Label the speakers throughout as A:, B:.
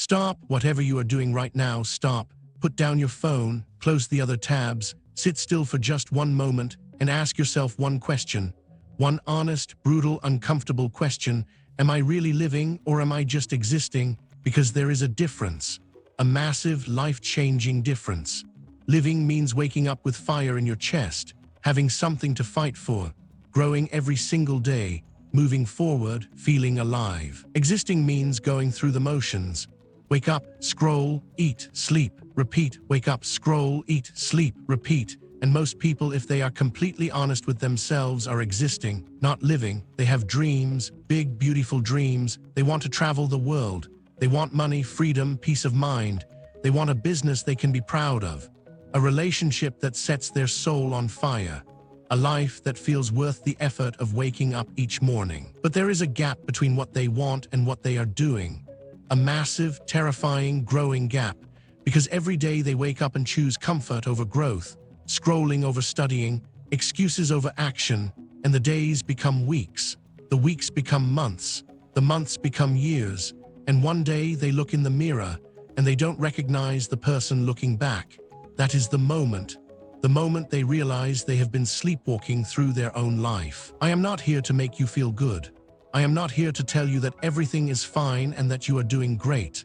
A: Stop whatever you are doing right now. Stop. Put down your phone, close the other tabs, sit still for just one moment, and ask yourself one question. One honest, brutal, uncomfortable question. Am I really living, or am I just existing? Because there is a difference. A massive, life-changing difference. Living means waking up with fire in your chest, having something to fight for, growing every single day, moving forward, feeling alive. Existing means going through the motions. Wake up, scroll, eat, sleep, repeat. Wake up, scroll, eat, sleep, repeat. And most people, if they are completely honest with themselves, are existing, not living. They have dreams, big, beautiful dreams. They want to travel the world. They want money, freedom, peace of mind. They want a business they can be proud of. A relationship that sets their soul on fire. A life that feels worth the effort of waking up each morning. But there is a gap between what they want and what they are doing. A massive, terrifying, growing gap. Because every day they wake up and choose comfort over growth, scrolling over studying, excuses over action, and the days become weeks. The weeks become months. The months become years. And one day they look in the mirror and they don't recognize the person looking back. That is the moment they realize they have been sleepwalking through their own life. I am not here to make you feel good. I am not here to tell you that everything is fine and that you are doing great.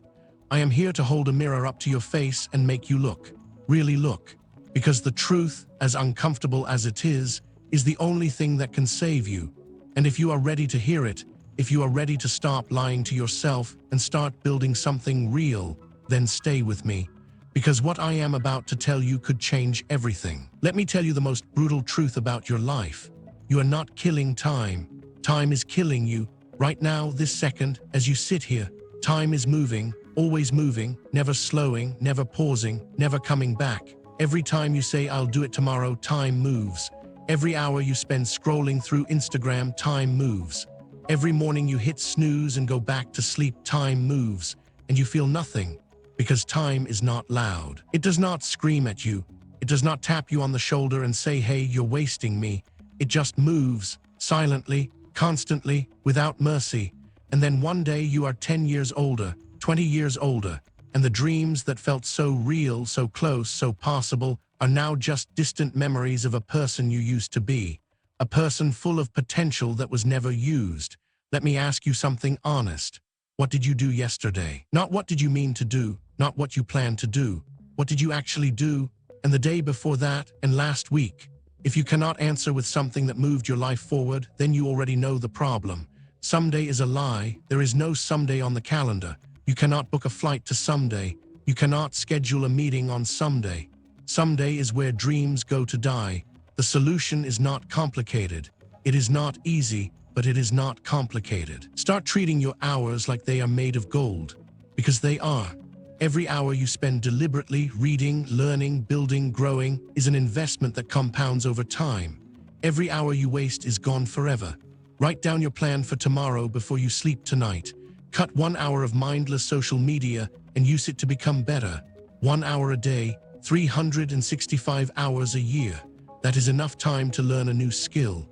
A: I am here to hold a mirror up to your face and make you look, really look. Because the truth, as uncomfortable as it is the only thing that can save you. And if you are ready to hear it, if you are ready to stop lying to yourself and start building something real, then stay with me. Because what I am about to tell you could change everything. Let me tell you the most brutal truth about your life. You are not killing time. Time is killing you. Right now, this second, as you sit here, time is moving, always moving, never slowing, never pausing, never coming back. Every time you say, I'll do it tomorrow, time moves. Every hour you spend scrolling through Instagram, time moves. Every morning you hit snooze and go back to sleep, time moves. And you feel nothing. Because time is not loud. It does not scream at you. It does not tap you on the shoulder and say, hey, you're wasting me. It just moves, silently, constantly, without mercy. And then one day you are 10 years older, 20 years older, and the dreams that felt so real, so close, so possible, are now just distant memories of a person you used to be. A person full of potential that was never used. Let me ask you something honest. What did you do yesterday? Not what did you mean to do, not what you planned to do. What did you actually do? And the day before that, and last week? If you cannot answer with something that moved your life forward, then you already know the problem. Someday is a lie. There is no someday on the calendar. You cannot book a flight to someday. You cannot schedule a meeting on someday. Someday is where dreams go to die. The solution is not complicated. It is not easy, but it is not complicated. Start treating your hours like they are made of gold. Because they are. Every hour you spend deliberately reading, learning, building, growing is an investment that compounds over time. Every hour you waste is gone forever. Write down your plan for tomorrow before you sleep tonight. Cut 1 hour of mindless social media and use it to become better. 1 hour a day, 365 hours a year. That is enough time to learn a new skill.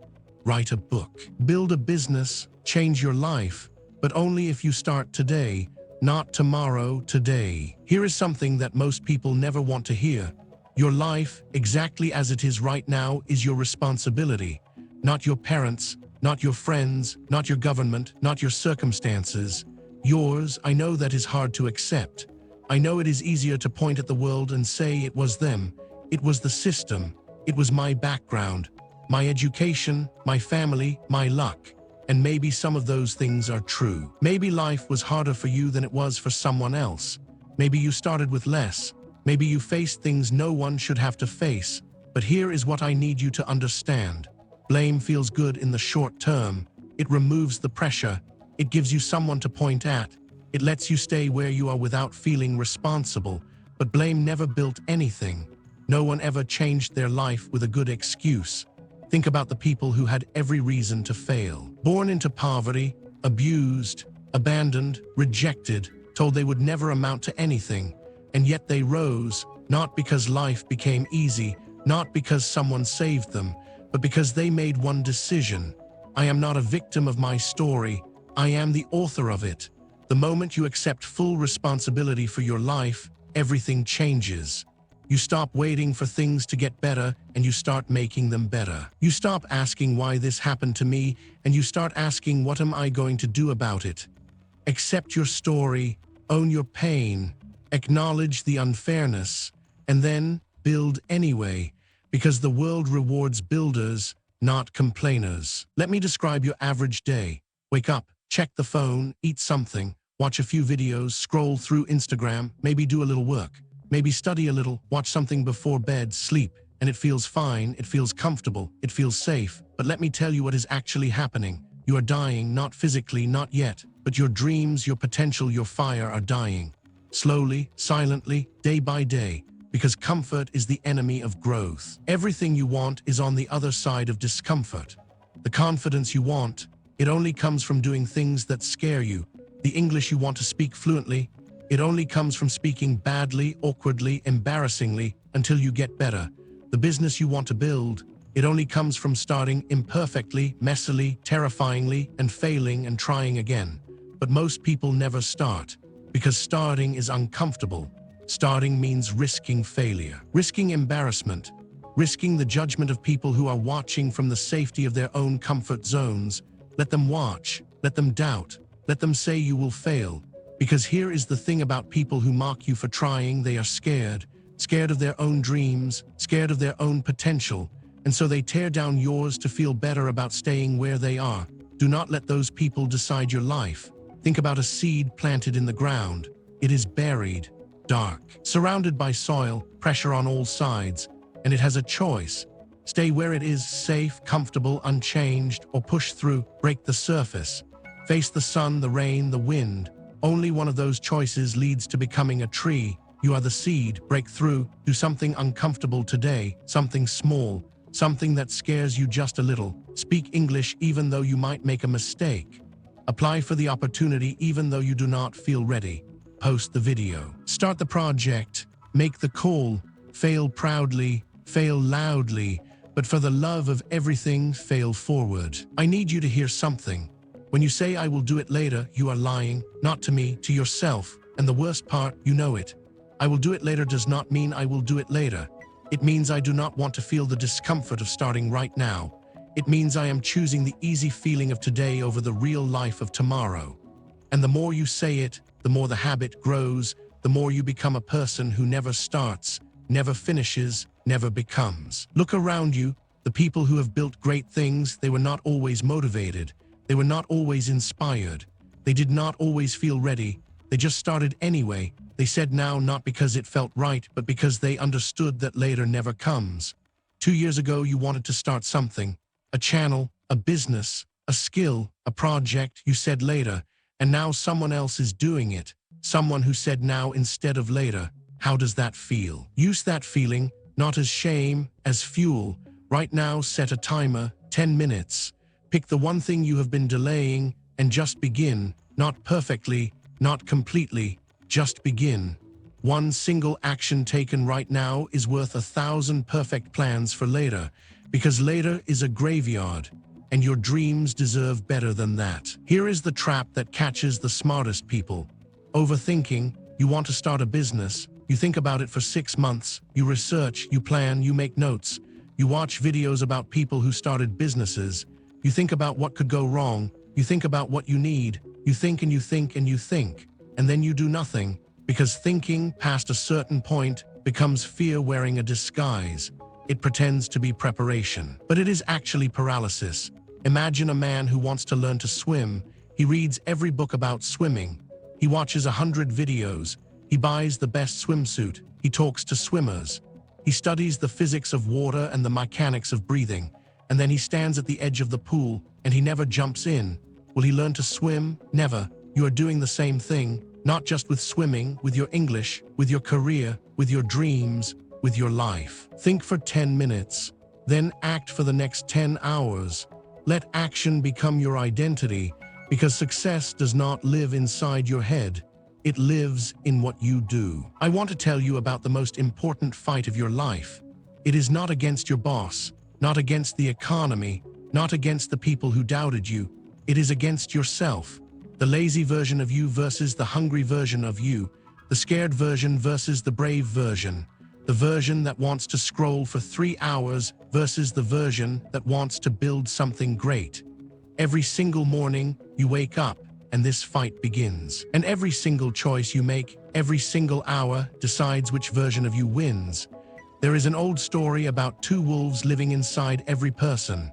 A: Write a book. Build a business. Change your life. But only if you start today, not tomorrow, today. Here is something that most people never want to hear. Your life, exactly as it is right now, is your responsibility. Not your parents, not your friends, not your government, not your circumstances. Yours. I know that is hard to accept. I know it is easier to point at the world and say it was them. It was the system. It was my background, my education, my family, my luck. And maybe some of those things are true. Maybe life was harder for you than it was for someone else. Maybe you started with less. Maybe you faced things no one should have to face. But here is what I need you to understand. Blame feels good in the short term. It removes the pressure. It gives you someone to point at. It lets you stay where you are without feeling responsible. But blame never built anything. No one ever changed their life with a good excuse. Think about the people who had every reason to fail. Born into poverty, abused, abandoned, rejected, told they would never amount to anything. And yet they rose, not because life became easy, not because someone saved them, but because they made one decision. I am not a victim of my story. I am the author of it. The moment you accept full responsibility for your life, everything changes. You stop waiting for things to get better and you start making them better. You stop asking why this happened to me and you start asking what am I going to do about it. Accept your story, own your pain, acknowledge the unfairness, and then build anyway, because the world rewards builders, not complainers. Let me describe your average day. Wake up, check the phone, eat something, watch a few videos, scroll through Instagram, maybe do a little work. Maybe study a little, watch something before bed, sleep, and it feels fine, it feels comfortable, it feels safe. But let me tell you what is actually happening. You are dying, not physically, not yet, but your dreams, your potential, your fire are dying. Slowly, silently, day by day, because comfort is the enemy of growth. Everything you want is on the other side of discomfort. The confidence you want, it only comes from doing things that scare you. The English you want to speak fluently, it only comes from speaking badly, awkwardly, embarrassingly, until you get better. The business you want to build, it only comes from starting imperfectly, messily, terrifyingly, and failing and trying again. But most people never start, because starting is uncomfortable. Starting means risking failure, risking embarrassment, risking the judgment of people who are watching from the safety of their own comfort zones. Let them watch, let them doubt, let them say you will fail. Because here is the thing about people who mock you for trying: they are scared of their own dreams, scared of their own potential, and so they tear down yours to feel better about staying where they are. Do not let those people decide your life. Think about a seed planted in the ground. It is buried, dark, surrounded by soil, pressure on all sides, and it has a choice. Stay where it is, safe, comfortable, unchanged, or push through, break the surface, face the sun, the rain, the wind. Only one of those choices leads to becoming a tree. You are the seed. Break through. Do something uncomfortable today, something small, something that scares you just a little. Speak English even though you might make a mistake. Apply for the opportunity even though you do not feel ready. Post the video. Start the project. Make the call. Fail proudly, fail loudly, but for the love of everything, fail forward. I need you to hear something. When you say I will do it later, you are lying, not to me, to yourself. And the worst part, you know it. I will do it later does not mean I will do it later. It means I do not want to feel the discomfort of starting right now. It means I am choosing the easy feeling of today over the real life of tomorrow. And the more you say it, the more the habit grows, the more you become a person who never starts, never finishes, never becomes. Look around you. The people who have built great things, they were not always motivated. They were not always inspired. They did not always feel ready. They just started anyway. They said now not because it felt right, but because they understood that later never comes. 2 years ago, you wanted to start something, a channel, a business, a skill, a project. You said later, and now someone else is doing it. Someone who said now instead of later. How does that feel? Use that feeling, not as shame, as fuel. Right now, set a timer, 10 minutes. Pick the one thing you have been delaying and just begin. Not perfectly, not completely, just begin. One single action taken right now is worth 1,000 perfect plans for later, because later is a graveyard, and your dreams deserve better than that. Here is the trap that catches the smartest people. Overthinking. You want to start a business. You think about it for 6 months. You research, you plan, you make notes. You watch videos about people who started businesses. You think about what could go wrong. You think about what you need. You think and you think and you think. And then you do nothing, because thinking past a certain point becomes fear wearing a disguise. It pretends to be preparation, but it is actually paralysis. Imagine a man who wants to learn to swim. He reads every book about swimming. He watches 100 videos. He buys the best swimsuit. He talks to swimmers. He studies the physics of water and the mechanics of breathing. And then he stands at the edge of the pool and he never jumps in. Will he learn to swim? Never. You are doing the same thing, not just with swimming, with your English, with your career, with your dreams, with your life. Think for 10 minutes, then act for the next 10 hours. Let action become your identity, because success does not live inside your head. It lives in what you do. I want to tell you about the most important fight of your life. It is not against your boss, not against the economy, not against the people who doubted you. It is against yourself. The lazy version of you versus the hungry version of you. The scared version versus the brave version. The version that wants to scroll for 3 hours versus the version that wants to build something great. Every single morning, you wake up, and this fight begins. And every single choice you make, every single hour, decides which version of you wins. There is an old story about two wolves living inside every person.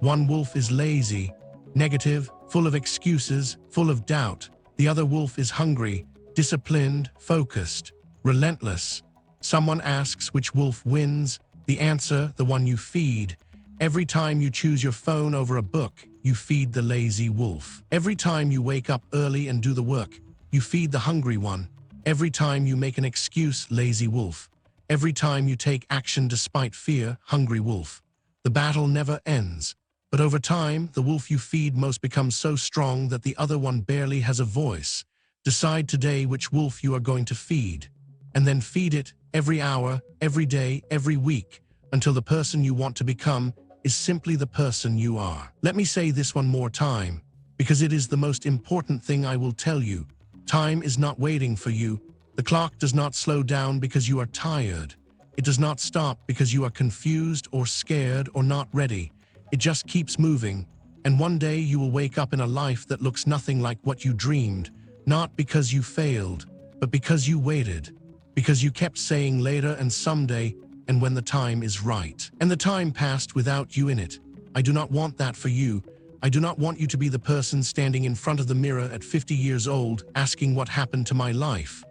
A: One wolf is lazy, negative, full of excuses, full of doubt. The other wolf is hungry, disciplined, focused, relentless. Someone asks which wolf wins. The answer, the one you feed. Every time you choose your phone over a book, you feed the lazy wolf. Every time you wake up early and do the work, you feed the hungry one. Every time you make an excuse, lazy wolf. Every time you take action despite fear, hungry wolf. The battle never ends. But over time, the wolf you feed most becomes so strong that the other one barely has a voice. Decide today which wolf you are going to feed. And then feed it every hour, every day, every week, until the person you want to become is simply the person you are. Let me say this one more time, because it is the most important thing I will tell you. Time is not waiting for you. The clock does not slow down because you are tired. It does not stop because you are confused or scared or not ready. It just keeps moving. And one day you will wake up in a life that looks nothing like what you dreamed, not because you failed, but because you waited. Because you kept saying later and someday, and when the time is right. And the time passed without you in it. I do not want that for you. I do not want you to be the person standing in front of the mirror at 50 years old, asking what happened to my life.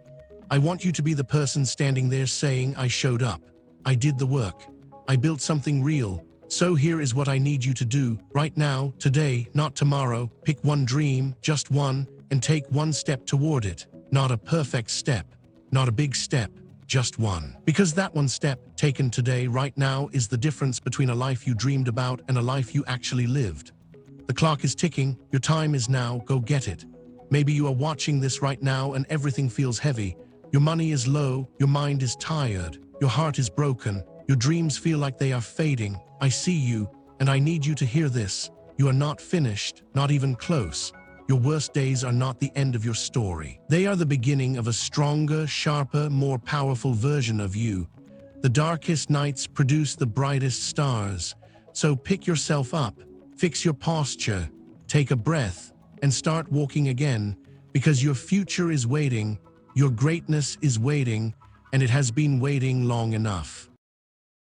A: I want you to be the person standing there saying, I showed up. I did the work. I built something real. So here is what I need you to do, right now, today, not tomorrow. Pick one dream, just one, and take one step toward it. Not a perfect step. Not a big step, just one. Because that one step, taken today, right now, is the difference between a life you dreamed about and a life you actually lived. The clock is ticking, your time is now, go get it. Maybe you are watching this right now and everything feels heavy. Your money is low, your mind is tired, your heart is broken, your dreams feel like they are fading. I see you, and I need you to hear this. You are not finished, not even close. Your worst days are not the end of your story. They are the beginning of a stronger, sharper, more powerful version of you. The darkest nights produce the brightest stars. So pick yourself up, fix your posture, take a breath, and start walking again, because your future is waiting, your greatness is waiting, and it has been waiting long enough.